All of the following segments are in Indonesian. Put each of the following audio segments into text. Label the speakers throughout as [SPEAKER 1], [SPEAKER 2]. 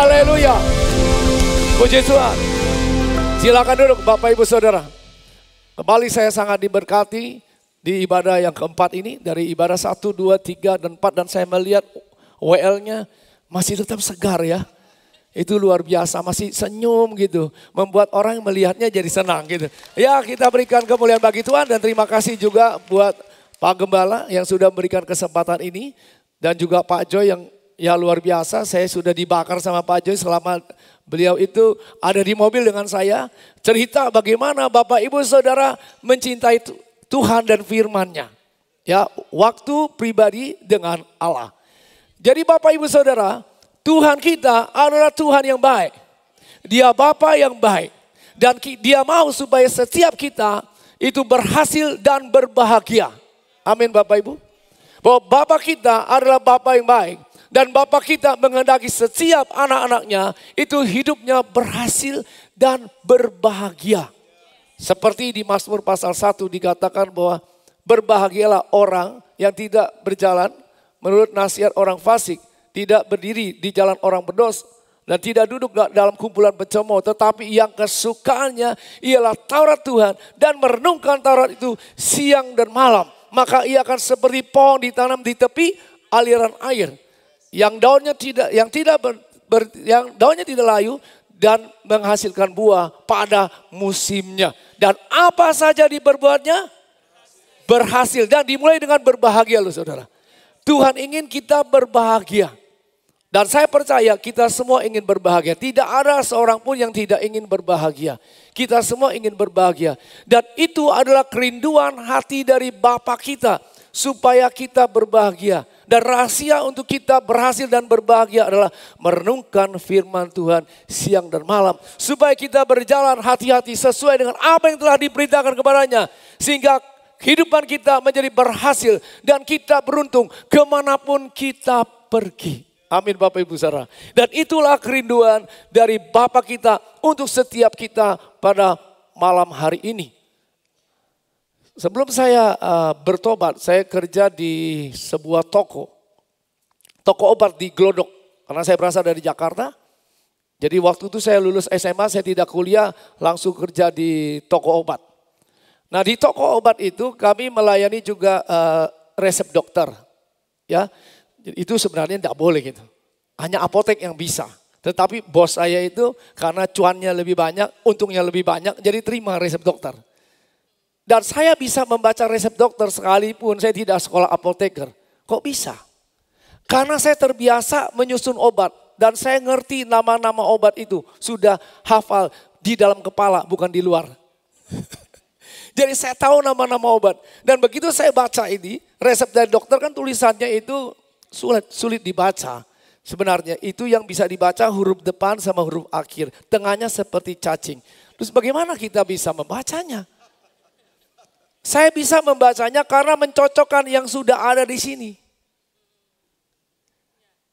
[SPEAKER 1] Haleluya. Puji Tuhan. Silakan duduk Bapak Ibu Saudara. Kembali saya sangat diberkati di ibadah yang keempat ini. Dari ibadah 1, 2, 3, dan 4. Dan saya melihat WL-nya masih tetap segar ya. Itu luar biasa, masih senyum gitu. Membuat orang yang melihatnya jadi senang gitu. Ya, kita berikan kemuliaan bagi Tuhan. Dan terima kasih juga buat Pak Gembala yang sudah memberikan kesempatan ini. Dan juga Pak Joy yang ya luar biasa. Saya sudah dibakar sama Pak Joy selama beliau itu ada di mobil dengan saya. Cerita bagaimana Bapak Ibu Saudara mencintai Tuhan dan firman-Nya. Ya, waktu pribadi dengan Allah. Jadi Bapak Ibu Saudara, Tuhan kita adalah Tuhan yang baik. Dia Bapa yang baik. Dan Dia mau supaya setiap kita itu berhasil dan berbahagia. Amin Bapak Ibu. Bahwa Bapa kita adalah Bapa yang baik. Dan Bapa kita menghendaki setiap anak-anaknya itu hidupnya berhasil dan berbahagia. Seperti di Mazmur pasal 1 dikatakan bahwa berbahagialah orang yang tidak berjalan menurut nasihat orang fasik. Tidak berdiri di jalan orang berdosa. Dan tidak duduk dalam kumpulan pencemooh. Tetapi yang kesukaannya ialah Taurat Tuhan. Dan merenungkan Taurat itu siang dan malam. Maka ia akan seperti pohon ditanam di tepi aliran air. Yang daunnya tidak layu dan menghasilkan buah pada musimnya. Dan apa saja diperbuatnya berhasil. Dan dimulai dengan berbahagia loh saudara. Tuhan ingin kita berbahagia. Dan saya percaya kita semua ingin berbahagia. Tidak ada seorang pun yang tidak ingin berbahagia. Kita semua ingin berbahagia. Dan itu adalah kerinduan hati dari Bapa kita. Supaya kita berbahagia. Dan rahasia untuk kita berhasil dan berbahagia adalah merenungkan firman Tuhan siang dan malam. Supaya kita berjalan hati-hati sesuai dengan apa yang telah diperintahkan kepadanya. Sehingga kehidupan kita menjadi berhasil. Dan kita beruntung kemanapun kita pergi. Amin Bapak Ibu Saudara. Dan itulah kerinduan dari Bapa kita untuk setiap kita pada malam hari ini. Sebelum saya bertobat, saya kerja di sebuah toko obat di Glodok. Karena saya berasal dari Jakarta. Jadi waktu itu saya lulus SMA, saya tidak kuliah, langsung kerja di toko obat. Nah di toko obat itu kami melayani juga resep dokter. Ya. Itu sebenarnya tidak boleh gitu. Hanya apotek yang bisa. Tetapi bos saya itu karena cuannya lebih banyak, untungnya lebih banyak, jadi terima resep dokter. Dan saya bisa membaca resep dokter sekalipun saya tidak sekolah apoteker. Kok bisa? Karena saya terbiasa menyusun obat. Dan saya ngerti nama-nama obat itu. Sudah hafal di dalam kepala, bukan di luar. Jadi saya tahu nama-nama obat. Dan begitu saya baca ini, resep dari dokter kan tulisannya itu sulit dibaca. Sebenarnya itu yang bisa dibaca huruf depan sama huruf akhir. Tengahnya seperti cacing. Terus bagaimana kita bisa membacanya? Saya bisa membacanya karena mencocokkan yang sudah ada di sini.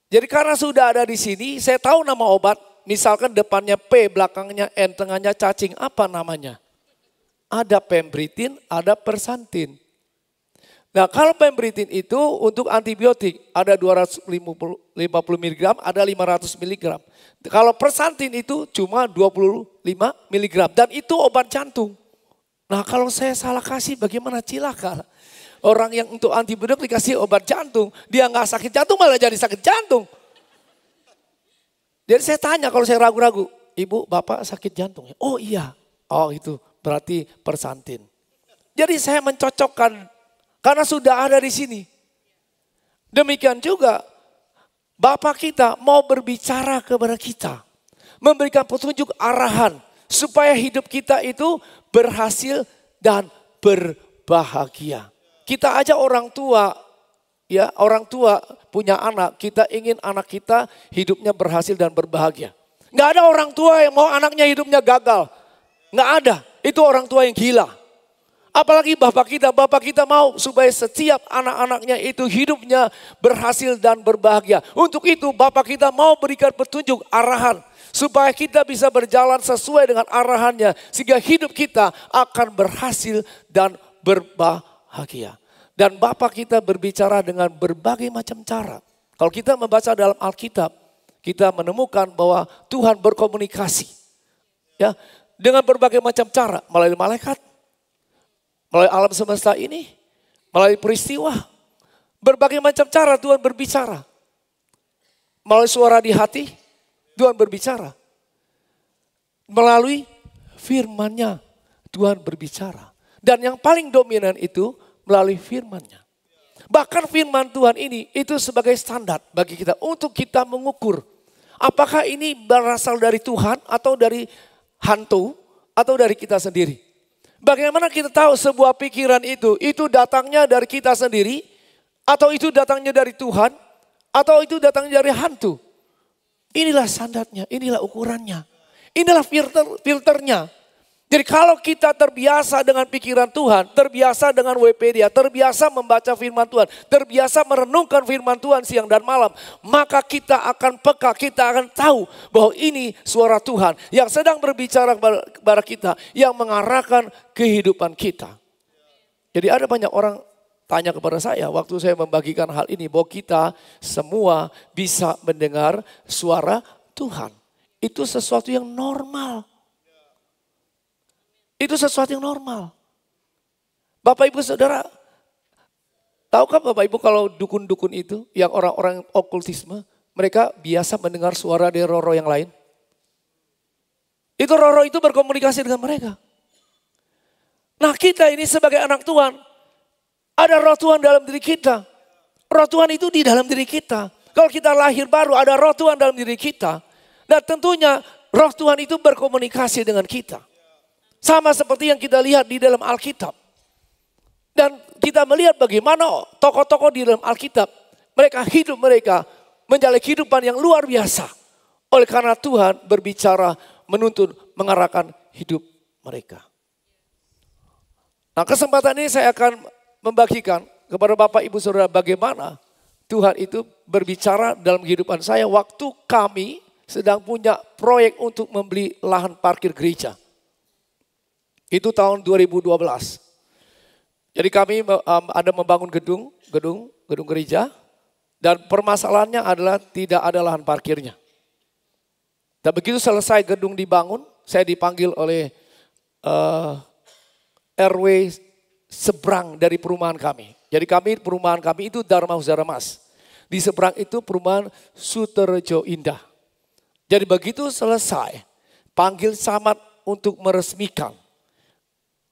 [SPEAKER 1] Jadi karena sudah ada di sini, saya tahu nama obat. Misalkan depannya P, belakangnya N, tengahnya cacing. Apa namanya? Ada pembritin, ada persantin. Nah kalau pembritin itu untuk antibiotik ada 250 mg, ada 500 mg. Kalau persantin itu cuma 25 mg dan itu obat jantung. Nah kalau saya salah kasih bagaimana cilaka. Orang yang untuk antibiotik dikasih obat jantung, dia nggak sakit jantung malah jadi sakit jantung. Jadi saya tanya kalau saya ragu-ragu, ibu bapak sakit jantung? Oh iya, oh itu berarti persantin. Jadi saya mencocokkan. Karena sudah ada di sini. Demikian juga Bapa kita mau berbicara kepada kita. Memberikan petunjuk arahan. Supaya hidup kita itu berhasil dan berbahagia. Kita aja orang tua. Ya, orang tua punya anak. Kita ingin anak kita hidupnya berhasil dan berbahagia. Nggak ada orang tua yang mau anaknya hidupnya gagal. Nggak ada. Itu orang tua yang gila. Apalagi Bapak kita mau supaya setiap anak-anaknya itu hidupnya berhasil dan berbahagia. Untuk itu Bapak kita mau berikan petunjuk arahan. Supaya kita bisa berjalan sesuai dengan arahannya. Sehingga hidup kita akan berhasil dan berbahagia. Dan Bapak kita berbicara dengan berbagai macam cara. Kalau kita membaca dalam Alkitab, kita menemukan bahwa Tuhan berkomunikasi. Ya, dengan berbagai macam cara, melalui malaikat, melalui alam semesta ini, melalui peristiwa. Berbagai macam cara Tuhan berbicara. Melalui suara di hati, Tuhan berbicara. Melalui firman-Nya, Tuhan berbicara. Dan yang paling dominan itu melalui firman-Nya. Bahkan firman Tuhan ini itu sebagai standar bagi kita untuk kita mengukur. Apakah ini berasal dari Tuhan atau dari hantu atau dari kita sendiri. Bagaimana kita tahu sebuah pikiran itu datangnya dari kita sendiri atau itu datangnya dari Tuhan atau itu datangnya dari hantu. Inilah standarnya, inilah ukurannya. Inilah filternya. Jadi kalau kita terbiasa dengan pikiran Tuhan, terbiasa dengan WP dia, terbiasa membaca firman Tuhan, terbiasa merenungkan firman Tuhan siang dan malam, maka kita akan peka, kita akan tahu bahwa ini suara Tuhan yang sedang berbicara kepada kita, yang mengarahkan kehidupan kita. Jadi ada banyak orang tanya kepada saya waktu saya membagikan hal ini, bahwa kita semua bisa mendengar suara Tuhan. Itu sesuatu yang normal. Itu sesuatu yang normal. Bapak Ibu Saudara, tahukah Bapak Ibu kalau dukun-dukun itu, yang orang-orang okultisme, mereka biasa mendengar suara dari roh-roh yang lain. Itu roh-roh itu berkomunikasi dengan mereka. Nah kita ini sebagai anak Tuhan, ada roh Tuhan dalam diri kita. Roh Tuhan itu di dalam diri kita. Kalau kita lahir baru, ada roh Tuhan dalam diri kita. Dan tentunya roh Tuhan itu berkomunikasi dengan kita. Sama seperti yang kita lihat di dalam Alkitab. Dan kita melihat bagaimana tokoh-tokoh di dalam Alkitab. Mereka menjalani kehidupan yang luar biasa. Oleh karena Tuhan berbicara, menuntun, mengarahkan hidup mereka. Nah kesempatan ini saya akan membagikan kepada Bapak Ibu Saudara bagaimana Tuhan itu berbicara dalam kehidupan saya waktu kami sedang punya proyek untuk membeli lahan parkir gereja. Itu tahun 2012. Jadi kami ada membangun gedung gereja dan permasalahannya adalah tidak ada lahan parkirnya. Dan begitu selesai gedung dibangun, saya dipanggil oleh RW seberang dari perumahan kami. Jadi perumahan kami itu Dharma Husara Mas. Di seberang itu perumahan Suterejo Indah. Jadi begitu selesai, panggil camat untuk meresmikan.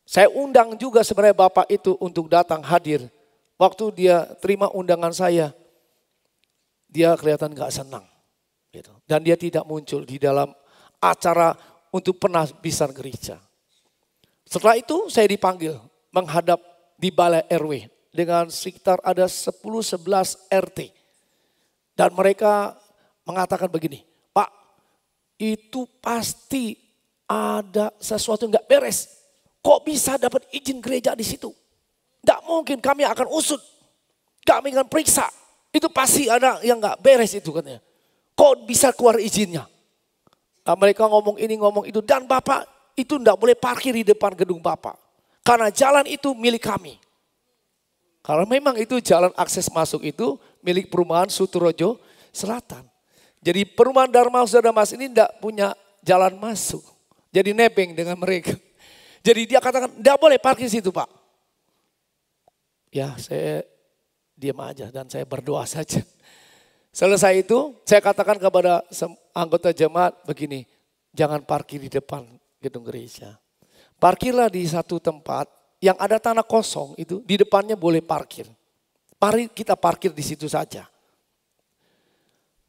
[SPEAKER 1] Saya undang juga sebenarnya Bapak itu untuk datang hadir. Waktu dia terima undangan saya, dia kelihatan gak senang. Gitu. Dan dia tidak muncul di dalam acara untuk penabisan gereja. Setelah itu saya dipanggil menghadap di balai RW dengan sekitar ada 10-11 RT. Dan mereka mengatakan begini, Pak, itu pasti ada sesuatu yang gak beres. Kok bisa dapat izin gereja di situ? Tidak mungkin, kami akan usut. Kami akan periksa. Itu pasti ada yang gak beres itu katanya. Kok bisa keluar izinnya? Nah, mereka ngomong ini ngomong itu. Dan Bapak itu tidak boleh parkir di depan gedung Bapak. Karena jalan itu milik kami. Karena memang itu jalan akses masuk itu milik perumahan Suterejo Selatan. Jadi perumahan Dharma Husara Mas ini tidak punya jalan masuk. Jadi nebeng dengan mereka. Jadi dia katakan, tidak boleh parkir situ Pak. Ya saya diam aja dan saya berdoa saja. Selesai itu saya katakan kepada anggota jemaat begini, jangan parkir di depan gedung gereja. Parkirlah di satu tempat yang ada tanah kosong itu, di depannya boleh parkir. Mari kita parkir di situ saja.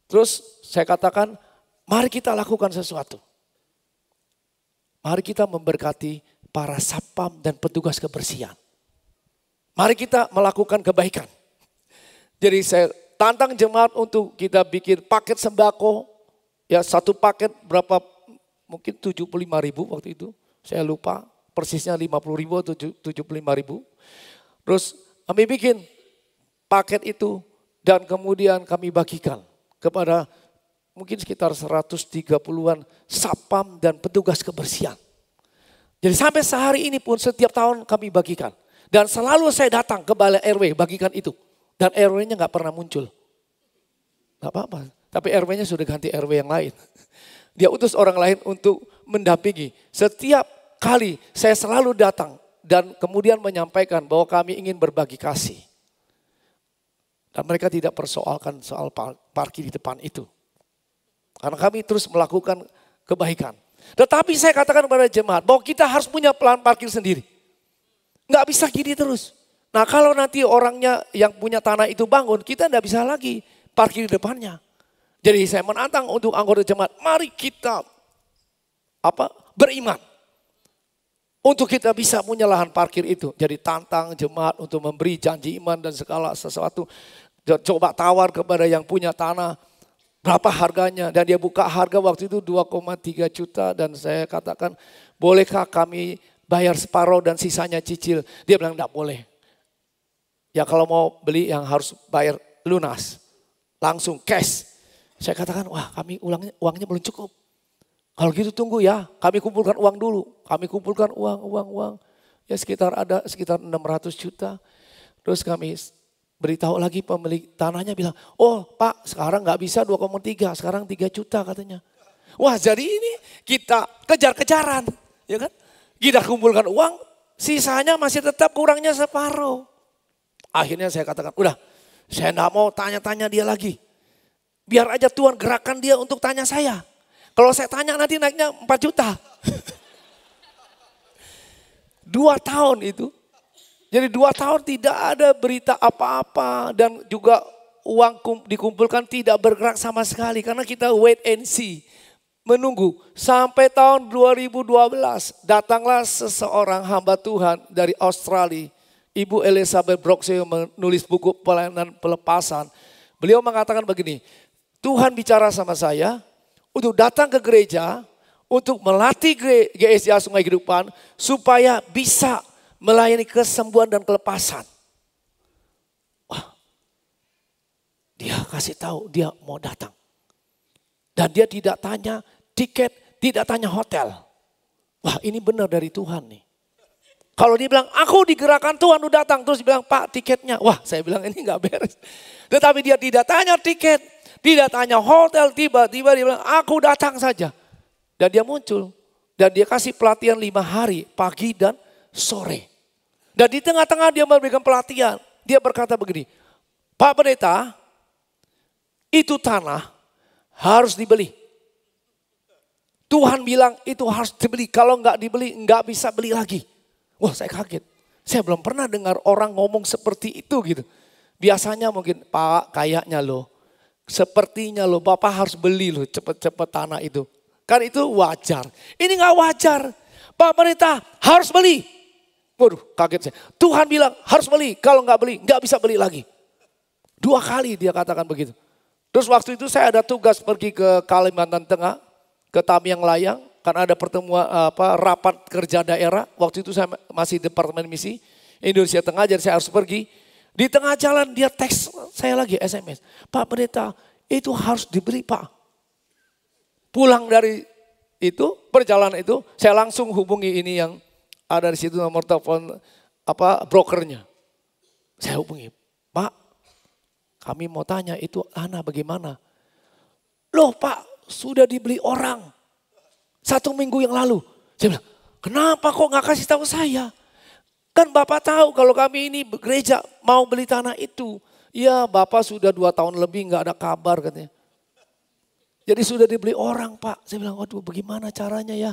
[SPEAKER 1] Terus saya katakan, mari kita lakukan sesuatu. Mari kita memberkati para satpam dan petugas kebersihan. Mari kita melakukan kebaikan. Jadi saya tantang jemaat untuk kita bikin paket sembako. Ya satu paket berapa, mungkin 75.000 waktu itu. Saya lupa persisnya 50.000 atau 75.000. Terus kami bikin paket itu dan kemudian kami bagikan kepada mungkin sekitar 130-an satpam dan petugas kebersihan. Jadi sampai sehari ini pun setiap tahun kami bagikan. Dan selalu saya datang ke balai RW bagikan itu. Dan RW-nya gak pernah muncul. Gak apa-apa. Tapi RW-nya sudah ganti RW yang lain. Dia utus orang lain untuk mendampingi. Setiap kali saya selalu datang dan kemudian menyampaikan bahwa kami ingin berbagi kasih. Dan mereka tidak persoalkan soal parkir di depan itu. Karena kami terus melakukan kebaikan. Tetapi saya katakan kepada jemaat bahwa kita harus punya plan parkir sendiri. Nggak bisa gini terus. Nah kalau nanti orangnya yang punya tanah itu bangun, kita nggak bisa lagi parkir di depannya. Jadi saya menantang untuk anggota jemaat, mari kita beriman. Untuk kita bisa punya lahan parkir itu. Jadi tantang jemaat untuk memberi janji iman dan segala sesuatu. Coba tawar kepada yang punya tanah, berapa harganya. Dan dia buka harga waktu itu 2,3 juta dan saya katakan, bolehkah kami bayar separuh dan sisanya cicil. Dia bilang enggak boleh. Ya kalau mau beli yang harus bayar lunas, langsung cash. Saya katakan, wah kami uangnya belum cukup. Kalau gitu tunggu ya, kami kumpulkan uang dulu. Kami kumpulkan uang. Ya sekitar 600 juta. Terus kami beritahu lagi pemilik tanahnya bilang, oh Pak sekarang nggak bisa 2,3, sekarang 3 juta katanya. Wah jadi ini kita kejar-kejaran, ya kan? Kita kumpulkan uang, sisanya masih tetap kurangnya separuh. Akhirnya saya katakan, udah saya nggak mau tanya-tanya dia lagi. Biar aja Tuhan gerakkan dia untuk tanya saya. Kalau saya tanya nanti naiknya 4 juta. 2 tahun itu. Jadi 2 tahun tidak ada berita apa-apa. Dan juga uang dikumpulkan tidak bergerak sama sekali. Karena kita wait and see. Menunggu. Sampai tahun 2012 datanglah seseorang hamba Tuhan dari Australia. Ibu Elizabeth Brooks yang menulis buku pelayanan pelepasan. Beliau mengatakan begini. Tuhan bicara sama saya untuk datang ke gereja, untuk melatih GSA Sungai Kehidupan supaya bisa melayani kesembuhan dan kelepasan. Wah, dia kasih tahu dia mau datang. Dan dia tidak tanya tiket, tidak tanya hotel. Wah ini benar dari Tuhan nih. Kalau dia bilang aku digerakkan Tuhan udah datang. Terus dia bilang Pak tiketnya. Wah saya bilang ini gak beres. Tetapi dia tidak tanya tiket. Tidak tanya hotel, tiba-tiba dia bilang, aku datang saja. Dan dia muncul. Dan dia kasih pelatihan 5 hari, pagi dan sore. Dan di tengah-tengah dia memberikan pelatihan. Dia berkata begini, Pak Pendeta, itu tanah harus dibeli. Tuhan bilang itu harus dibeli. Kalau enggak dibeli, enggak bisa beli lagi. Wah saya kaget. Saya belum pernah dengar orang ngomong seperti itu gitu. Biasanya mungkin, Pak kayaknya loh. Sepertinya loh Bapak harus beli loh cepet-cepet tanah itu. Kan itu wajar. Ini gak wajar. Pak Pendeta harus beli. Waduh kaget saya. Tuhan bilang harus beli. Kalau gak beli gak bisa beli lagi. 2 kali dia katakan begitu. Terus waktu itu saya ada tugas pergi ke Kalimantan Tengah. Ke Tamiang Layang. Karena ada pertemuan rapat kerja daerah. Waktu itu saya masih Departemen Misi Indonesia Tengah. Jadi saya harus pergi. Di tengah jalan dia teks saya lagi SMS. Pak Pendeta itu harus dibeli Pak. Pulang dari itu perjalanan itu saya langsung hubungi ini yang ada di situ nomor telepon brokernya. Saya hubungi. Pak kami mau tanya itu Ana bagaimana. Loh Pak sudah dibeli orang. 1 minggu yang lalu. Saya bilang kenapa kok gak kasih tahu saya. Kan Bapak tahu kalau kami ini gereja mau beli tanah itu. Ya Bapak sudah 2 tahun lebih gak ada kabar katanya. Jadi sudah dibeli orang Pak. Saya bilang waduh bagaimana caranya ya.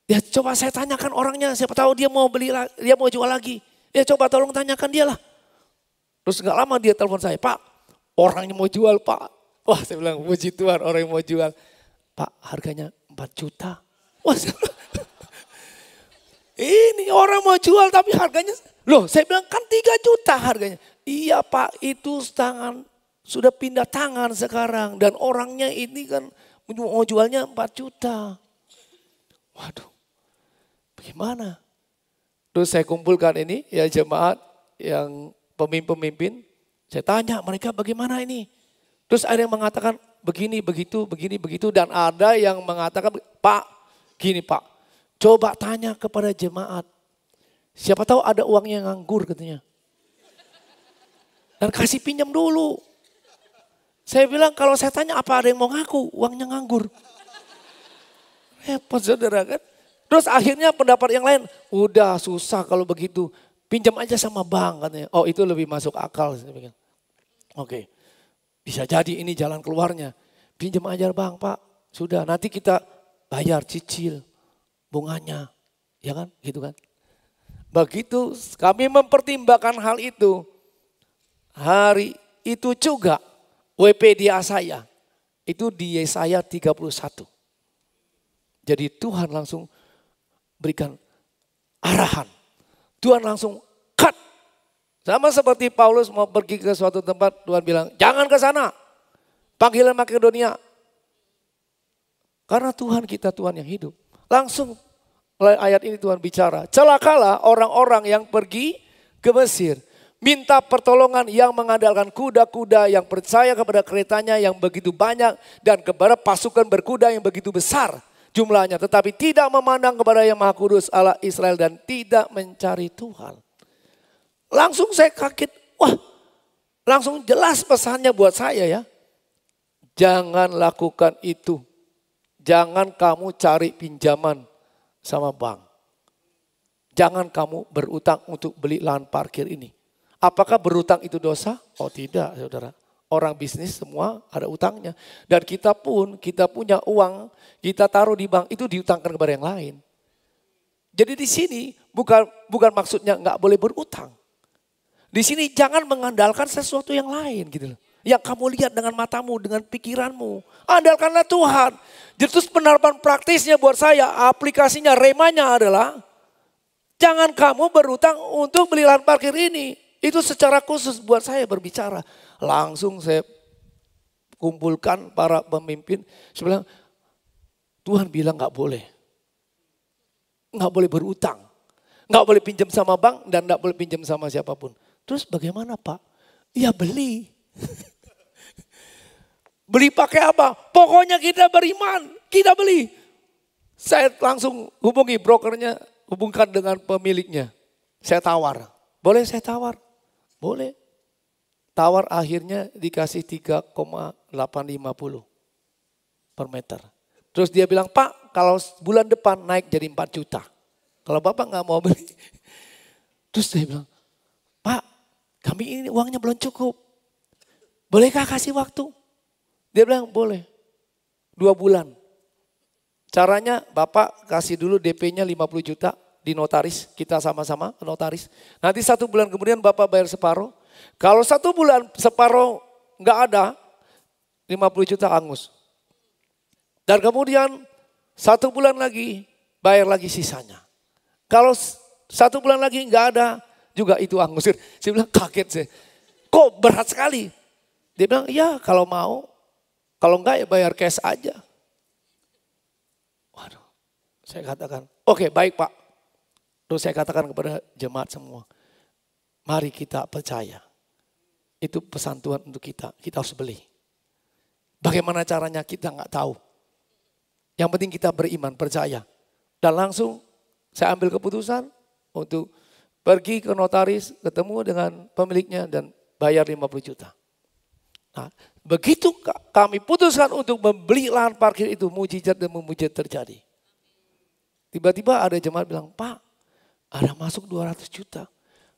[SPEAKER 1] Ya coba saya tanyakan orangnya. Siapa tahu dia mau beli, dia mau jual lagi. Ya coba tolong tanyakan dia lah. Terus gak lama dia telepon saya. Pak orangnya mau jual Pak. Wah saya bilang puji Tuhan orang yang mau jual. Pak harganya 4 juta. Wah ini orang mau jual tapi harganya, loh saya bilang kan 3 juta harganya. Iya Pak itu sudah pindah tangan sekarang dan orangnya ini kan mau jualnya 4 juta. Waduh bagaimana? Terus saya kumpulkan ini ya jemaat yang pemimpin. Saya tanya mereka bagaimana ini. Terus ada yang mengatakan begini, begitu. Dan ada yang mengatakan Pak gini Pak. Coba tanya kepada jemaat. Siapa tahu ada uangnya yang nganggur katanya. Dan kasih pinjam dulu. Saya bilang kalau saya tanya apa ada yang mau ngaku, uangnya nganggur. Repot saudara kan. Terus akhirnya pendapat yang lain, udah susah kalau begitu. Pinjam aja sama bank katanya. Oh itu lebih masuk akal. Oke, bisa jadi ini jalan keluarnya. Pinjam aja bang pak, sudah nanti kita bayar cicil bunganya. Ya kan, gitu kan. Begitu kami mempertimbangkan hal itu. Hari itu juga WPDA saya, itu di Yesaya 31. Jadi Tuhan langsung berikan arahan. Tuhan langsung cut. Sama seperti Paulus mau pergi ke suatu tempat, Tuhan bilang, jangan ke sana. Panggilan Makedonia. Karena Tuhan kita Tuhan yang hidup. Langsung ayat ini Tuhan bicara. Celakalah orang-orang yang pergi ke Mesir. Minta pertolongan yang mengandalkan kuda-kuda yang percaya kepada keretanya yang begitu banyak. Dan kepada pasukan berkuda yang begitu besar jumlahnya. Tetapi tidak memandang kepada yang Maha Kudus Allah Israel dan tidak mencari Tuhan. Langsung saya kaget. Wah, langsung jelas pesannya buat saya ya. Jangan lakukan itu. Jangan kamu cari pinjaman sama bank. Jangan kamu berutang untuk beli lahan parkir ini. Apakah berutang itu dosa? Oh tidak saudara. Orang bisnis semua ada utangnya. Dan kita pun, kita punya uang, kita taruh di bank itu diutangkan kepada yang lain. Jadi di sini bukan maksudnya nggak boleh berutang. Di sini jangan mengandalkan sesuatu yang lain gitu loh. Yang kamu lihat dengan matamu, dengan pikiranmu. Andalkanlah Tuhan. Jadi terus penerapan praktisnya buat saya, aplikasinya, remanya adalah jangan kamu berutang untuk beli lahan parkir ini. Itu secara khusus buat saya berbicara. Langsung saya kumpulkan para pemimpin. Saya bilang, Tuhan bilang gak boleh. Gak boleh berutang. Gak boleh pinjam sama bank dan gak boleh pinjam sama siapapun. Terus bagaimana Pak? Ya beli. Beli pakai apa? Pokoknya kita beriman. Kita beli. Saya langsung hubungi brokernya. Hubungkan dengan pemiliknya. Saya tawar. Boleh saya tawar? Boleh. Tawar akhirnya dikasih 3,850 per meter. Terus dia bilang, Pak kalau bulan depan naik jadi 4 juta. Kalau Bapak nggak mau beli. Terus dia bilang, Pak kami ini uangnya belum cukup. Bolehkah kasih waktu? Dia bilang boleh. 2 bulan. Caranya Bapak kasih dulu DP-nya 50 juta. Di notaris, kita sama-sama ke notaris. Nanti 1 bulan kemudian Bapak bayar separuh. Kalau 1 bulan separuh nggak ada, 50 juta angus. Dan kemudian 1 bulan lagi, bayar lagi sisanya. Kalau 1 bulan lagi nggak ada, juga itu angus. Saya bilang kaget saya. Kok berat sekali? Dia bilang, ya kalau mau, kalau enggak ya bayar cash aja. Waduh, saya katakan, oke baik Pak. Terus saya katakan kepada jemaat semua, mari kita percaya. Itu pesan Tuhan untuk kita harus beli. Bagaimana caranya kita nggak tahu. Yang penting kita beriman, percaya. Dan langsung saya ambil keputusan untuk pergi ke notaris, ketemu dengan pemiliknya dan bayar 50 juta. Nah, begitu kami putuskan untuk membeli lahan parkir itu, mujizat dan mujizat terjadi. Tiba-tiba ada jemaat bilang, Pak, ada masuk 200 juta.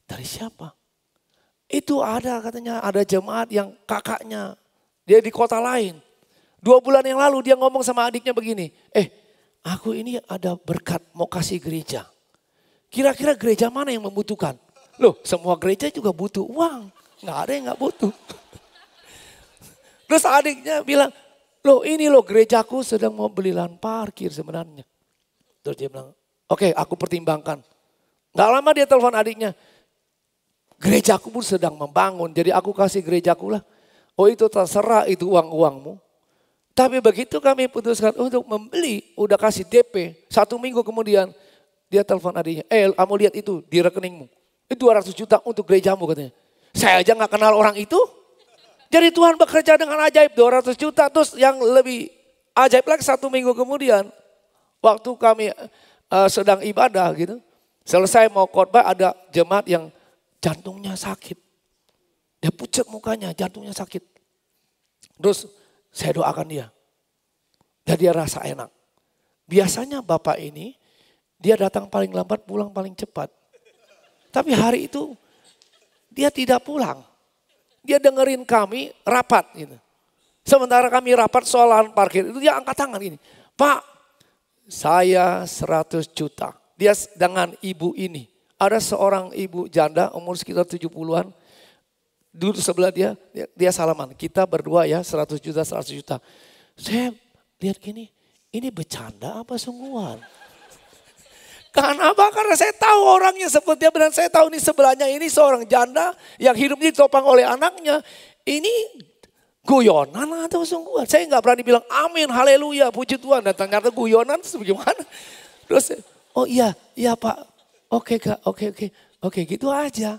[SPEAKER 1] Dari siapa? Itu ada katanya, ada jemaat yang kakaknya. Dia di kota lain. 2 bulan yang lalu dia ngomong sama adiknya begini. Aku ini ada berkat mau kasih gereja. Kira-kira gereja mana yang membutuhkan? Loh semua gereja juga butuh uang. Nggak ada yang nggak butuh. Terus adiknya bilang, loh ini loh gerejaku sedang mau beli lahan parkir sebenarnya. Terus dia bilang, oke, aku pertimbangkan. Gak lama dia telepon adiknya. Gerejaku pun sedang membangun. Jadi aku kasih gerejaku lah. Oh itu terserah itu uang-uangmu. Tapi begitu kami putuskan untuk membeli. Udah kasih DP. 1 minggu kemudian dia telepon adiknya. Kamu lihat itu di rekeningmu. Itu 200 juta untuk gerejamu katanya. Saya aja gak kenal orang itu. Jadi Tuhan bekerja dengan ajaib 200 juta. Terus yang lebih ajaib lagi 1 minggu kemudian. Waktu kami sedang ibadah gitu. Selesai mau khotbah ada jemaat yang jantungnya sakit. Dia pucat mukanya, jantungnya sakit. Terus saya doakan dia. Dan dia rasa enak. Biasanya bapak ini, dia datang paling lambat, pulang paling cepat. Tapi hari itu dia tidak pulang. Dia dengerin kami rapat gitu. Sementara kami rapat soal lahan parkir itu dia angkat tangan gini. Pak, saya 100 juta. Dia dengan ibu ini. Ada seorang ibu janda umur sekitar 70-an. Duduk sebelah dia salaman. Kita berdua ya 100 juta, 100 juta. Saya lihat gini, ini bercanda apa sungguhan? Kenapa? Karena saya tahu orangnya seperti apa dan saya tahu ini sebelahnya ini seorang janda yang hidupnya ditopang oleh anaknya. Ini guyonan atau sungguhan? Saya nggak berani bilang amin, haleluya, puji Tuhan. Dan ternyata guyonan bagaimana? Terus, oh iya Pak, oke Kak, oke gitu aja.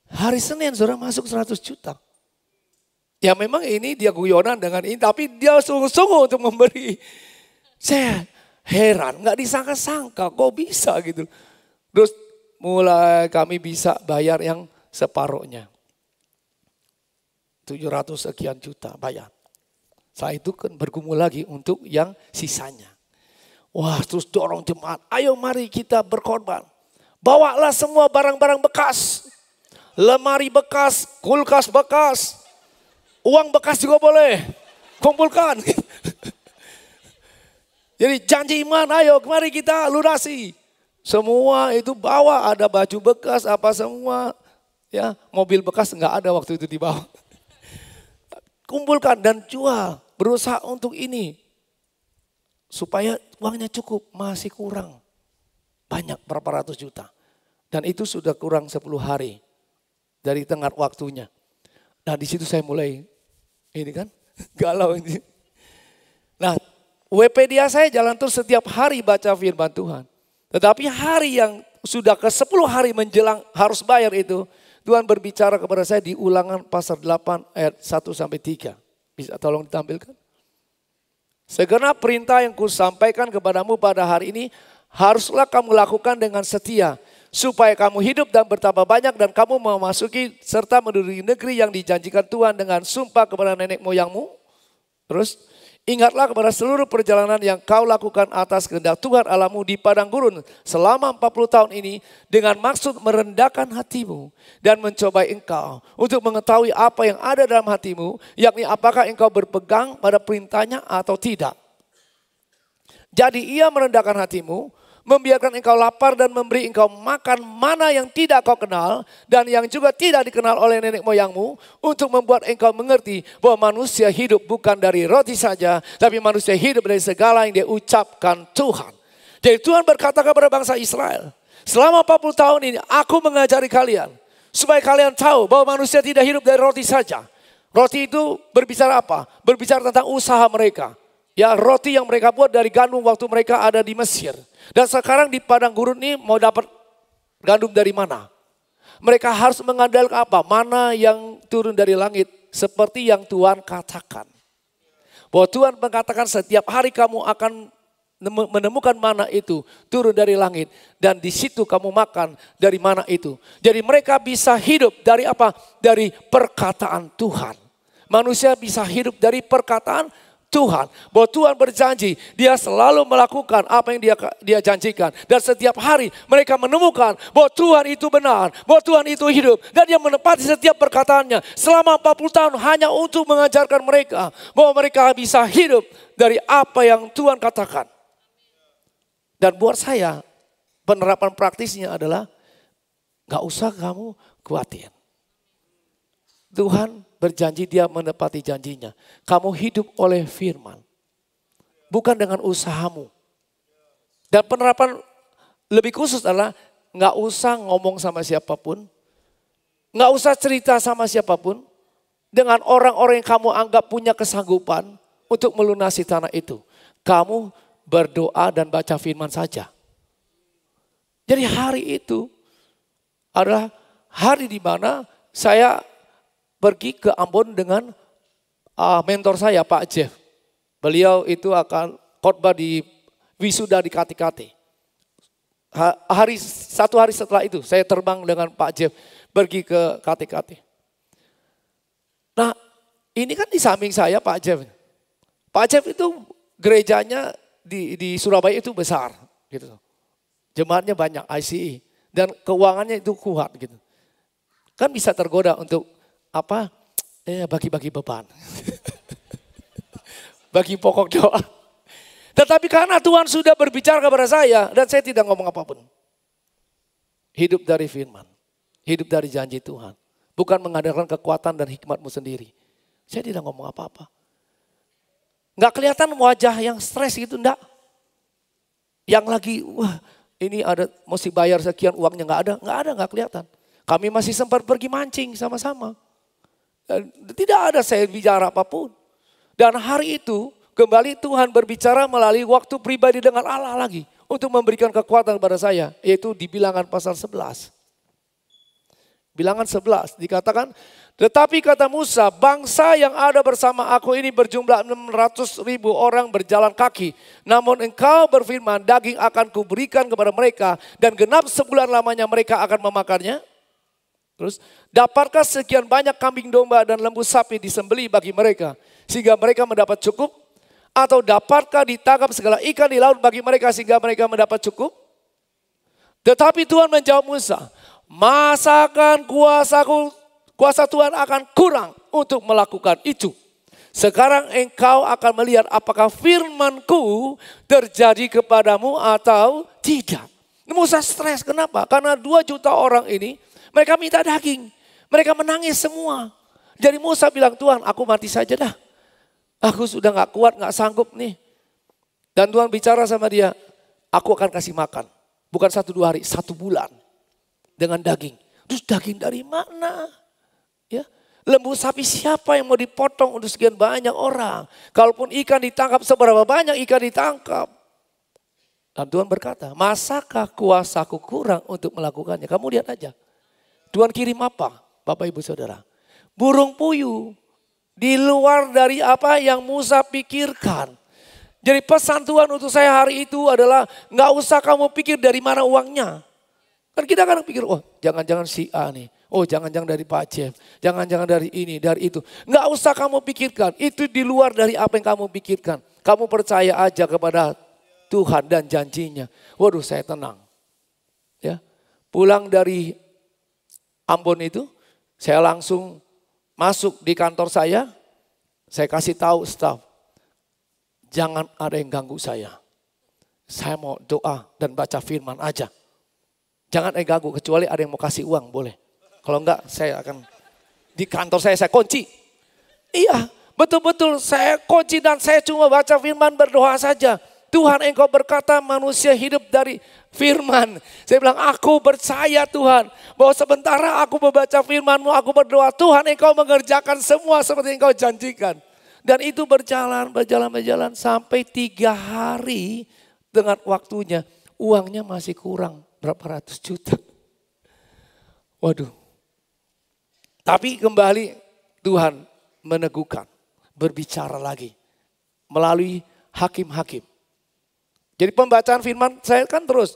[SPEAKER 1] Hari Senin saudara masuk 100 juta. Ya memang ini dia guyonan dengan ini, tapi dia sungguh-sungguh untuk memberi. Saya heran, nggak disangka-sangka kok bisa gitu. Terus mulai kami bisa bayar yang separuhnya. 700 sekian juta bayar. Setelah itu kan bergumul lagi untuk yang sisanya. Wah terus dorong jemaat, ayo mari kita berkorban. Bawalah semua barang-barang bekas. Lemari bekas, kulkas bekas. Uang bekas juga boleh. Kumpulkan. Jadi janji iman, ayo mari kita lunasi. Semua itu bawa, ada baju bekas apa semua. Ya, mobil bekas enggak ada waktu itu dibawa. Kumpulkan dan jual, berusaha untuk ini. Supaya uangnya cukup, masih kurang. Banyak berapa ratus juta. Dan itu sudah kurang 10 hari dari tengah waktunya. Nah di situ saya mulai, ini kan galau ini. Nah WP dia saya jalan terus setiap hari baca firman Tuhan. Tetapi hari yang sudah ke 10 hari menjelang harus bayar itu. Tuhan berbicara kepada saya di Ulangan pasal 8 ayat 1-3. Bisa tolong ditampilkan? Segenap perintah yang kusampaikan kepadamu pada hari ini haruslah kamu lakukan dengan setia. Supaya kamu hidup dan bertambah banyak dan kamu memasuki serta menduduki negeri yang dijanjikan Tuhan dengan sumpah kepada nenek moyangmu. Terus ingatlah kepada seluruh perjalanan yang kau lakukan atas kehendak Tuhan Allahmu di padang gurun selama 40 tahun ini dengan maksud merendahkan hatimu dan mencobai engkau untuk mengetahui apa yang ada dalam hatimu, yakni apakah engkau berpegang pada perintahnya atau tidak. Jadi ia merendahkan hatimu, membiarkan engkau lapar dan memberi engkau makan mana yang tidak kau kenal dan yang juga tidak dikenal oleh nenek moyangmu untuk membuat engkau mengerti bahwa manusia hidup bukan dari roti saja tapi manusia hidup dari segala yang dia ucapkan Tuhan. Jadi Tuhan berkata kepada bangsa Israel, selama 40 tahun ini aku mengajari kalian supaya kalian tahu bahwa manusia tidak hidup dari roti saja. Roti itu berbicara apa? Berbicara tentang usaha mereka. Ya, roti yang mereka buat dari gandum waktu mereka ada di Mesir. Dan sekarang di padang gurun ini mau dapat gandum dari mana? Mereka harus mengandalkan apa? Mana yang turun dari langit seperti yang Tuhan katakan. Bahwa Tuhan mengatakan setiap hari kamu akan menemukan mana itu turun dari langit. Dan di situ kamu makan dari mana itu. Jadi mereka bisa hidup dari apa? Dari perkataan Tuhan. Manusia bisa hidup dari perkataan Tuhan, bahwa Tuhan berjanji dia selalu melakukan apa yang dia janjikan. Dan setiap hari mereka menemukan bahwa Tuhan itu benar, bahwa Tuhan itu hidup. Dan dia menepati setiap perkataannya selama 40 tahun hanya untuk mengajarkan mereka bahwa mereka bisa hidup dari apa yang Tuhan katakan. Dan buat saya penerapan praktisnya adalah gak usah kamu khawatir. Tuhan berjanji dia menepati janjinya. Kamu hidup oleh firman. Bukan dengan usahamu. Dan penerapan lebih khusus adalah gak usah ngomong sama siapapun. Gak usah cerita sama siapapun. Dengan orang-orang yang kamu anggap punya kesanggupan untuk melunasi tanah itu. Kamu berdoa dan baca firman saja. Jadi hari itu adalah hari di mana saya pergi ke Ambon dengan mentor saya Pak Jeff. Beliau itu akan khotbah di wisuda di KTKT. Satu hari setelah itu saya terbang dengan Pak Jeff pergi ke KTKT. Nah Ini kan di samping saya Pak Jeff. Pak Jeff itu gerejanya di Surabaya itu besar gitu. Jemaatnya banyak ICI dan keuangannya itu kuat gitu. Kan bisa tergoda untuk apa? Bagi-bagi beban. Bagi pokok doa. Tetapi karena Tuhan sudah berbicara kepada saya dan saya tidak ngomong apapun. Hidup dari firman. Hidup dari janji Tuhan. Bukan mengandalkan kekuatan dan hikmatmu sendiri. Saya tidak ngomong apa-apa. Nggak kelihatan wajah yang stres gitu, enggak. Yang lagi, wah ini ada mesti bayar sekian uangnya nggak kelihatan. Kami masih sempat pergi mancing sama-sama. Tidak ada saya bicara apapun. Dan hari itu kembali Tuhan berbicara melalui waktu pribadi dengan Allah lagi. Untuk memberikan kekuatan kepada saya. Yaitu di Bilangan pasal 11. Bilangan 11 dikatakan. Tetapi kata Musa, bangsa yang ada bersama aku ini berjumlah 600.000 orang berjalan kaki. Namun engkau berfirman, daging akan kuberikan kepada mereka. Dan genap sebulan lamanya mereka akan memakannya. Terus, dapatkah sekian banyak kambing domba dan lembu sapi disembelih bagi mereka sehingga mereka mendapat cukup? Atau dapatkah ditangkap segala ikan di laut bagi mereka sehingga mereka mendapat cukup? Tetapi Tuhan menjawab Musa, masakan kuasa Tuhan akan kurang untuk melakukan itu. Sekarang engkau akan melihat apakah firmanku terjadi kepadamu atau tidak. Musa stres, kenapa? Karena 2 juta orang ini mereka minta daging. Mereka menangis semua. Jadi Musa bilang, Tuhan aku mati saja dah. Aku sudah gak kuat, gak sanggup nih. Dan Tuhan bicara sama dia, aku akan kasih makan. Bukan 1-2 hari, 1 bulan. Dengan daging. Terus daging dari mana? Ya, lembu sapi siapa yang mau dipotong untuk sekian banyak orang? Kalaupun ikan ditangkap, seberapa banyak ikan ditangkap? Dan Tuhan berkata, masakah kuasaku kurang untuk melakukannya? Kamu lihat aja. Tuhan kirim apa? Bapak Ibu Saudara. Burung puyuh. Di luar dari apa yang Musa pikirkan. Jadi pesan Tuhan untuk saya hari itu adalah gak usah kamu pikir dari mana uangnya. Kan kita kadang pikir, oh jangan-jangan si A nih. Oh jangan-jangan dari Pak Jeff. Jangan-jangan dari ini, dari itu. Gak usah kamu pikirkan. Itu di luar dari apa yang kamu pikirkan. Kamu percaya aja kepada Tuhan dan janjinya. Waduh saya tenang. Ya, pulang dari Ambon itu, saya langsung masuk di kantor saya kasih tahu staf, jangan ada yang ganggu saya. Saya mau doa dan baca firman aja. Jangan ada yang ganggu, kecuali ada yang mau kasih uang, boleh. Kalau enggak, saya akan, di kantor saya kunci. Iya, betul-betul saya kunci dan saya cuma baca firman berdoa saja. Tuhan engkau berkata manusia hidup dari firman. Saya bilang aku percaya Tuhan. Bahwa sementara aku membaca firman-Mu, aku berdoa. Tuhan engkau mengerjakan semua seperti engkau janjikan. Dan itu berjalan sampai 3 hari dengan waktunya. Uangnya masih kurang berapa ratus juta. Waduh. Tapi kembali Tuhan meneguhkan. Berbicara lagi. Melalui hakim-hakim. Jadi pembacaan firman saya kan terus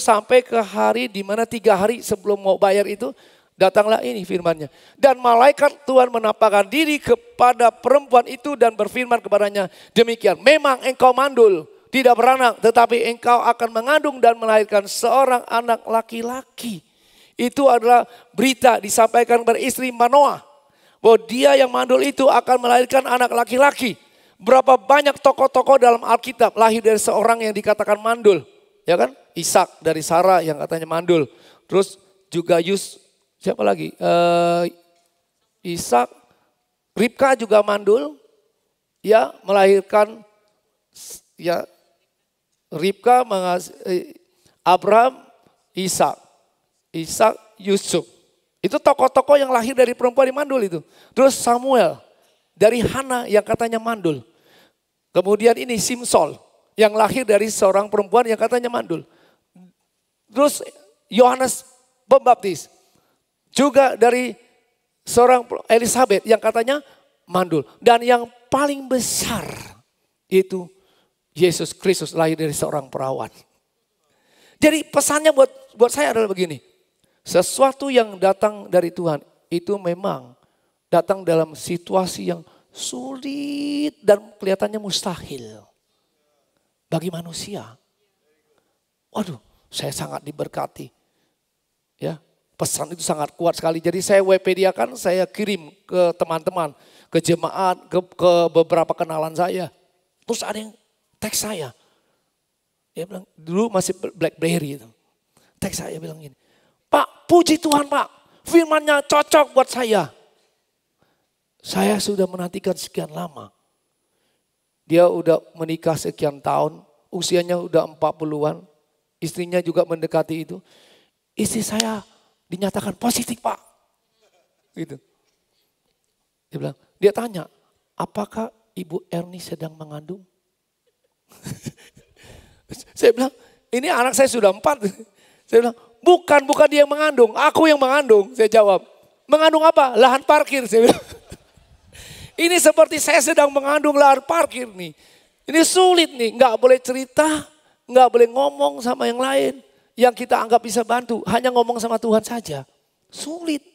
[SPEAKER 1] sampai ke hari di mana 3 hari sebelum mau bayar itu datanglah ini firmannya. Dan malaikat Tuhan menampakkan diri kepada perempuan itu dan berfirman kepadanya demikian. Memang engkau mandul, tidak beranak, tetapi engkau akan mengandung dan melahirkan seorang anak laki-laki. Itu adalah berita disampaikan kepada istri Manoah. Bahwa dia yang mandul itu akan melahirkan anak laki-laki. Berapa banyak tokoh-tokoh dalam Alkitab lahir dari seorang yang dikatakan mandul. Ya kan? Ishak dari Sarah yang katanya mandul. Terus juga siapa lagi? Ishak, Ribka juga mandul. Ya melahirkan, ya Ribka Abraham, Ishak, Yusuf. Itu tokoh-tokoh yang lahir dari perempuan yang mandul itu. Terus Samuel dari Hana yang katanya mandul. Kemudian ini Simsol yang lahir dari seorang perempuan yang katanya mandul. Terus Yohanes Pembaptis juga dari seorang Elizabeth yang katanya mandul. Dan yang paling besar itu Yesus Kristus lahir dari seorang perawan. Jadi pesannya buat saya adalah begini. Sesuatu yang datang dari Tuhan itu memang datang dalam situasi yang sulit dan kelihatannya mustahil bagi manusia. Waduh, saya sangat diberkati. Ya, pesan itu sangat kuat sekali. Jadi saya WP-diakan, saya kirim ke teman-teman, ke jemaat, ke beberapa kenalan saya. Terus ada yang teks saya. Dia bilang, dulu masih BlackBerry itu. Teks saya bilang gini, Pak, puji Tuhan Pak, firman-Nya cocok buat saya. Saya sudah menantikan sekian lama. Dia udah menikah sekian tahun, usianya udah 40-an. Istrinya juga mendekati itu. Istri saya dinyatakan positif Pak. Gitu. Dia tanya, apakah Ibu Erni sedang mengandung? Saya bilang, ini anak saya sudah 4. Saya bilang, bukan dia yang mengandung, aku yang mengandung. Saya jawab, mengandung apa? Lahan parkir. Saya bilang, ini seperti saya sedang mengandung lahan parkir nih. Ini sulit nih, nggak boleh cerita, nggak boleh ngomong sama yang lain. Yang kita anggap bisa bantu, hanya ngomong sama Tuhan saja. Sulit.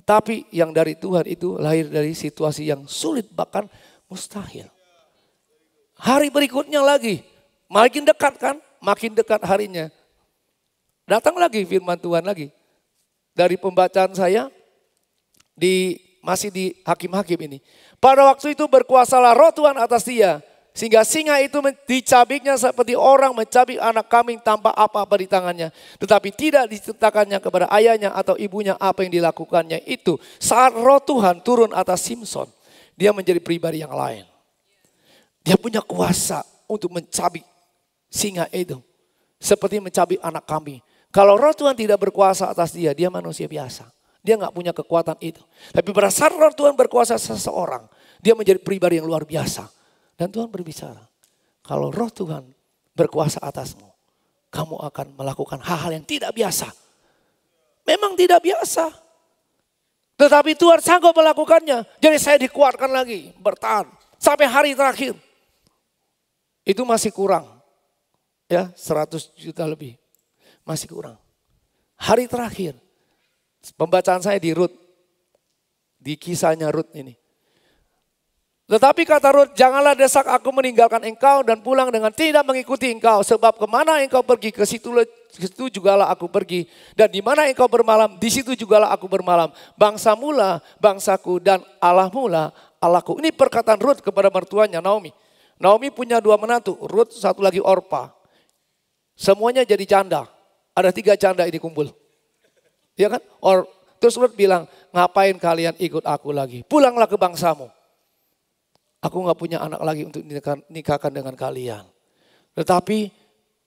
[SPEAKER 1] Tapi yang dari Tuhan itu lahir dari situasi yang sulit, bahkan mustahil. Hari berikutnya lagi, makin dekat kan, makin dekat harinya. Datang lagi firman Tuhan lagi. Dari pembacaan saya, masih di Hakim-Hakim ini. Pada waktu itu berkuasalah roh Tuhan atas dia. Sehingga singa itu dicabiknya seperti orang mencabik anak kambing tanpa apa-apa di tangannya. Tetapi tidak diceritakannya kepada ayahnya atau ibunya apa yang dilakukannya itu. Saat roh Tuhan turun atas Simson, dia menjadi pribadi yang lain. Dia punya kuasa untuk mencabik singa itu. Seperti mencabik anak kambing. Kalau roh Tuhan tidak berkuasa atas dia, dia manusia biasa. Dia gak punya kekuatan itu. Tapi pada saat roh Tuhan berkuasa seseorang, dia menjadi pribadi yang luar biasa. Dan Tuhan berbicara, kalau roh Tuhan berkuasa atasmu, kamu akan melakukan hal-hal yang tidak biasa. Memang tidak biasa. Tetapi Tuhan sanggup melakukannya. Jadi saya dikuatkan lagi, bertahan. Sampai hari terakhir. Itu masih kurang. Ya, 100 juta lebih. Masih kurang. Hari terakhir. Pembacaan saya di Rut. Di kisahnya Rut ini. Tetapi kata Rut, janganlah desak aku meninggalkan engkau dan pulang dengan tidak mengikuti engkau. Sebab kemana engkau pergi, ke situ jugalah aku pergi. Dan di mana engkau bermalam, di situ jugalah aku bermalam. Bangsamu lah bangsaku dan Allahmu lah Allahku. Ini perkataan Rut kepada mertuanya Naomi. Naomi punya 2 menantu, Rut satu lagi Orpa. Semuanya jadi janda. Ada 3 janda ini kumpul. Ya kan? Terus Rut bilang, ngapain kalian ikut aku lagi? Pulanglah ke bangsamu. Aku gak punya anak lagi untuk nikahkan dengan kalian. Tetapi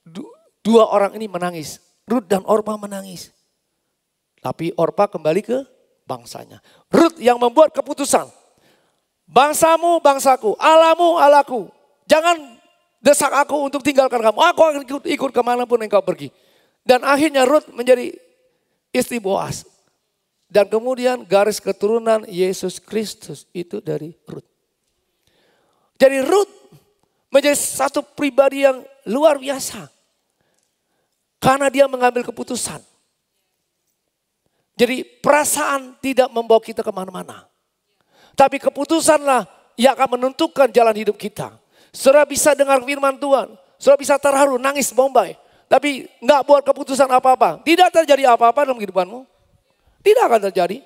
[SPEAKER 1] 2 orang ini menangis. Rut dan Orpa menangis. Tapi Orpa kembali ke bangsanya. Rut yang membuat keputusan. Bangsamu bangsaku, Allahmu Allahku. Jangan desak aku untuk tinggalkan kamu. Aku akan ikut kemanapun engkau pergi. Dan akhirnya Rut menjadi istri Boas. Dan kemudian garis keturunan Yesus Kristus itu dari Rut. Jadi Rut menjadi satu pribadi yang luar biasa. Karena dia mengambil keputusan. Jadi perasaan tidak membawa kita kemana-mana. Tapi keputusanlah yang akan menentukan jalan hidup kita. Saudara bisa dengar firman Tuhan. Saudara bisa terharu, nangis, bombay. Tapi nggak buat keputusan apa-apa. Tidak terjadi apa-apa dalam kehidupanmu. Tidak akan terjadi.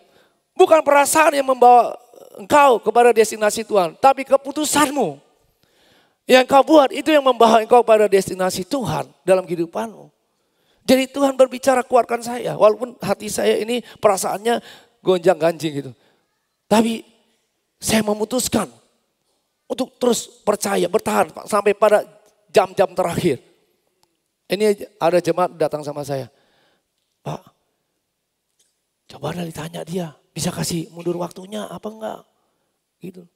[SPEAKER 1] Bukan perasaan yang membawa engkau kepada destinasi Tuhan. Tapi keputusanmu. Yang kau buat itu yang membawa engkau pada destinasi Tuhan dalam kehidupanmu. Jadi Tuhan berbicara, kuatkan saya. Walaupun hati saya ini perasaannya gonjang-ganjing gitu. Tapi saya memutuskan untuk terus percaya, bertahan sampai pada jam-jam terakhir. Ini ada jemaat datang sama saya. Pak, coba ditanya dia, bisa kasih mundur waktunya apa enggak? Gitu.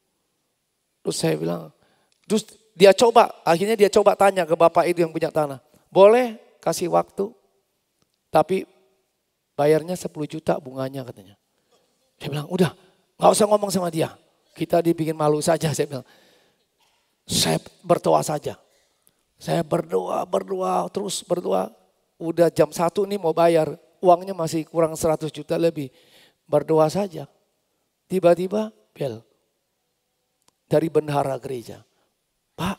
[SPEAKER 1] Terus saya bilang, terus dia coba, akhirnya dia coba tanya ke bapak itu yang punya tanah. Boleh kasih waktu, tapi bayarnya 10 juta bunganya katanya. Saya bilang, udah gak usah ngomong sama dia. Kita dibikin malu saja, saya bilang. Saya berdoa saja. Saya berdoa, terus berdoa. Udah jam 1 nih mau bayar, uangnya masih kurang 100 juta lebih. Berdoa saja. Tiba-tiba bel dari bendahara gereja. Pak,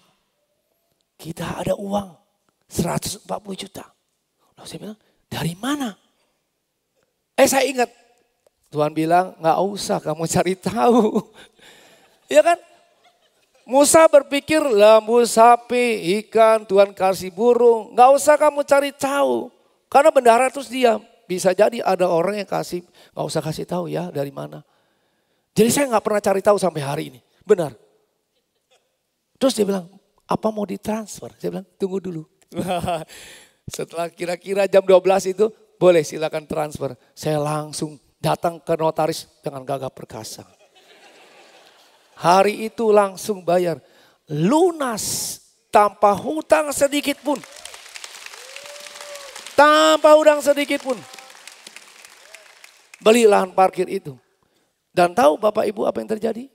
[SPEAKER 1] kita ada uang 140 juta. Lalu saya bilang, dari mana? Saya ingat. Tuhan bilang, gak usah kamu cari tahu. Ya kan? Musa berpikir lembu, sapi, ikan, Tuhan kasih burung. Gak usah kamu cari tahu. Karena bendahara terus diam. Bisa jadi ada orang yang kasih, gak usah kasih tahu ya dari mana. Jadi saya gak pernah cari tahu sampai hari ini. Benar. Terus dia bilang, apa mau ditransfer? Saya bilang, tunggu dulu. Setelah kira-kira jam 12 itu, boleh silakan transfer. Saya langsung datang ke notaris dengan gagah perkasa. Hari itu langsung bayar. Lunas tanpa hutang sedikit pun. Tanpa hutang sedikit pun. Beli lahan parkir itu. Dan tahu Bapak Ibu apa yang terjadi?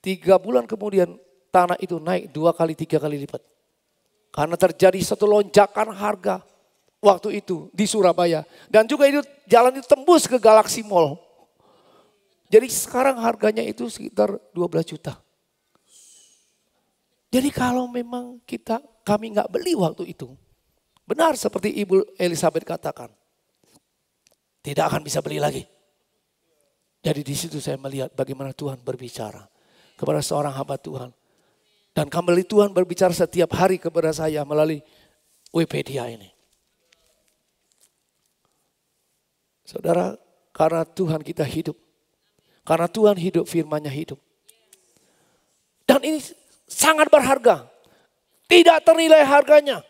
[SPEAKER 1] 3 bulan kemudian tanah itu naik 2 kali 3 kali lipat. Karena terjadi satu lonjakan harga waktu itu di Surabaya. Dan juga itu jalan itu tembus ke Galaxy Mall. Jadi sekarang harganya itu sekitar 12 juta. Jadi kalau memang kami nggak beli waktu itu. Benar seperti Ibu Elizabeth katakan. Tidak akan bisa beli lagi. Jadi di situ saya melihat bagaimana Tuhan berbicara kepada seorang hamba Tuhan. Dan kembali Tuhan berbicara setiap hari kepada saya melalui Wikipedia ini. Saudara, karena Tuhan kita hidup. Karena Tuhan hidup, firman-Nya hidup. Dan ini sangat berharga. Tidak ternilai harganya.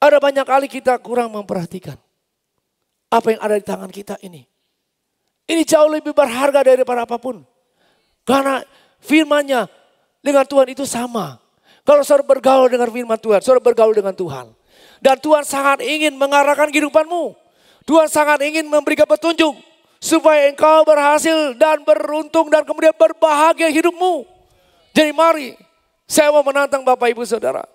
[SPEAKER 1] Ada banyak kali kita kurang memperhatikan apa yang ada di tangan kita ini. Ini jauh lebih berharga daripada apapun. Karena firman-Nya dengan Tuhan itu sama. Kalau saudara bergaul dengan firman Tuhan, saudara bergaul dengan Tuhan. Dan Tuhan sangat ingin mengarahkan kehidupanmu. Tuhan sangat ingin memberikan petunjuk. Supaya engkau berhasil dan beruntung dan kemudian berbahagia hidupmu. Jadi mari, saya mau menantang Bapak Ibu Saudara.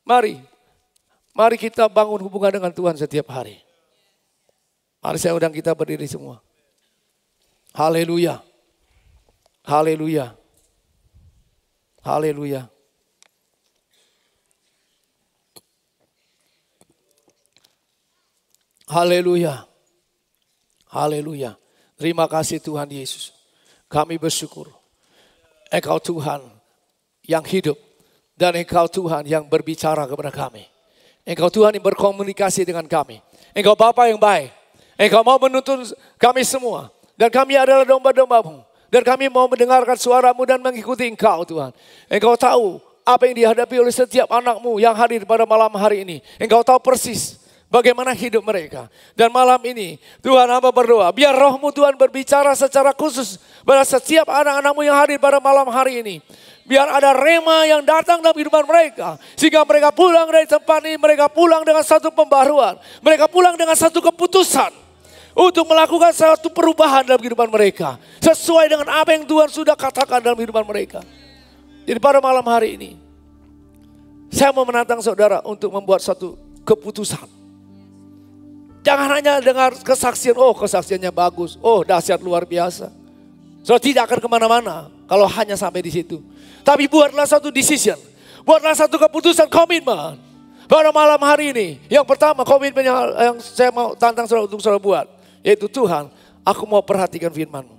[SPEAKER 1] Mari kita bangun hubungan dengan Tuhan setiap hari. Mari saya undang kita berdiri semua. Haleluya. Haleluya. Haleluya. Haleluya. Haleluya. Terima kasih Tuhan Yesus. Kami bersyukur. Engkau Tuhan yang hidup. Dan Engkau Tuhan yang berbicara kepada kami. Engkau Tuhan yang berkomunikasi dengan kami. Engkau Bapa yang baik. Engkau mau menuntun kami semua. Dan kami adalah domba-domba-Mu. Dan kami mau mendengarkan suara-Mu dan mengikuti Engkau Tuhan. Engkau tahu apa yang dihadapi oleh setiap anak-Mu yang hadir pada malam hari ini. Engkau tahu persis bagaimana hidup mereka. Dan malam ini Tuhan hamba berdoa. Biar roh-Mu Tuhan berbicara secara khusus pada setiap anak-anak-Mu yang hadir pada malam hari ini. Biar ada rema yang datang dalam kehidupan mereka. Sehingga mereka pulang dari tempat ini. Mereka pulang dengan satu pembaruan. Mereka pulang dengan satu keputusan. Untuk melakukan satu perubahan dalam kehidupan mereka. Sesuai dengan apa yang Tuhan sudah katakan dalam kehidupan mereka. Jadi pada malam hari ini. Saya mau menantang saudara untuk membuat satu keputusan. Jangan hanya dengar kesaksian, oh kesaksiannya bagus, oh dahsyat luar biasa. Saudara tidak akan kemana-mana kalau hanya sampai di situ. Tapi buatlah satu decision, buatlah satu keputusan, komitmen. Pada malam hari ini, yang pertama komitmen yang saya mau tantang saudara untuk saudara buat. Yaitu Tuhan, aku mau perhatikan firman-Mu.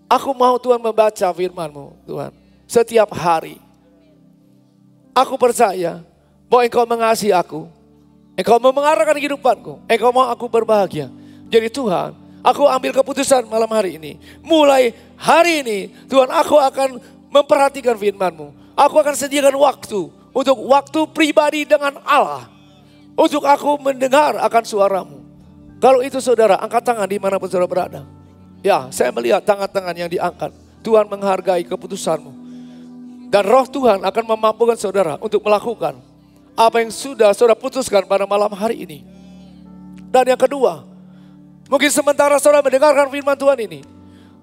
[SPEAKER 1] Aku mau Tuhan membaca firman-Mu Tuhan. Setiap hari. Aku percaya bahwa Engkau mengasihi aku. Engkau mau mengarahkan kehidupanku. Engkau mau aku berbahagia. Jadi Tuhan, aku ambil keputusan malam hari ini. Mulai hari ini, Tuhan aku akan memperhatikan firman-Mu. Aku akan sediakan waktu. Untuk waktu pribadi dengan Allah. Untuk aku mendengar akan suara-Mu. Kalau itu saudara, angkat tangan dimanapun saudara berada. Ya, saya melihat tangan-tangan yang diangkat. Tuhan menghargai keputusan-Mu. Dan roh Tuhan akan memampukan saudara untuk melakukan apa yang sudah saudara putuskan pada malam hari ini. Dan yang kedua, mungkin sementara saudara mendengarkan firman Tuhan ini.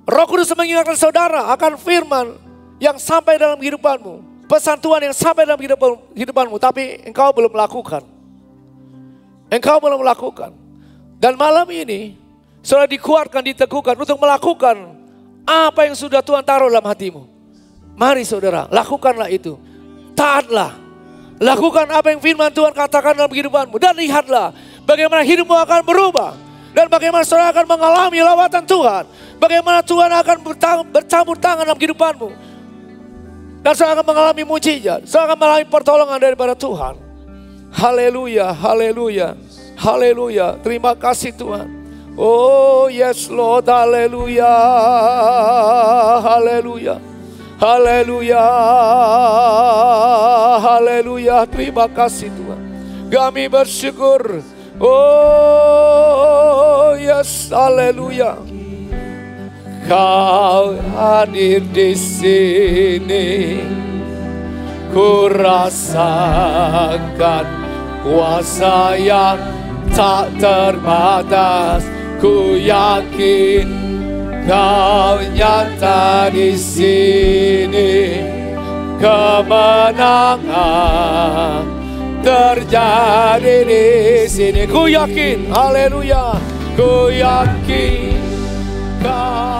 [SPEAKER 1] Roh Kudus mengingatkan saudara akan firman yang sampai dalam kehidupanmu. Pesan Tuhan yang sampai dalam kehidupanmu, tapi engkau belum melakukan. Engkau belum melakukan. Dan malam ini, Saudara dikuatkan, diteguhkan untuk melakukan apa yang sudah Tuhan taruh dalam hatimu. Mari saudara, lakukanlah itu. Taatlah. Lakukan apa yang firman Tuhan katakan dalam kehidupanmu. Dan lihatlah bagaimana hidupmu akan berubah. Dan bagaimana saudara akan mengalami lawatan Tuhan. Bagaimana Tuhan akan bercampur tangan dalam kehidupanmu. Dan saudara akan mengalami mujizat. Saudara akan mengalami pertolongan daripada Tuhan. Haleluya, haleluya, haleluya. Terima kasih Tuhan. Oh yes Lord, haleluya, haleluya. Haleluya, haleluya. Terima kasih Tuhan. Kami bersyukur. Oh yes, haleluya. Kau hadir di sini. Ku rasakan kuasa yang tak terbatas. Ku yakin Kau nyata di sini, kemenangan terjadi di sini. Ku yakin, haleluya, ku yakin Kau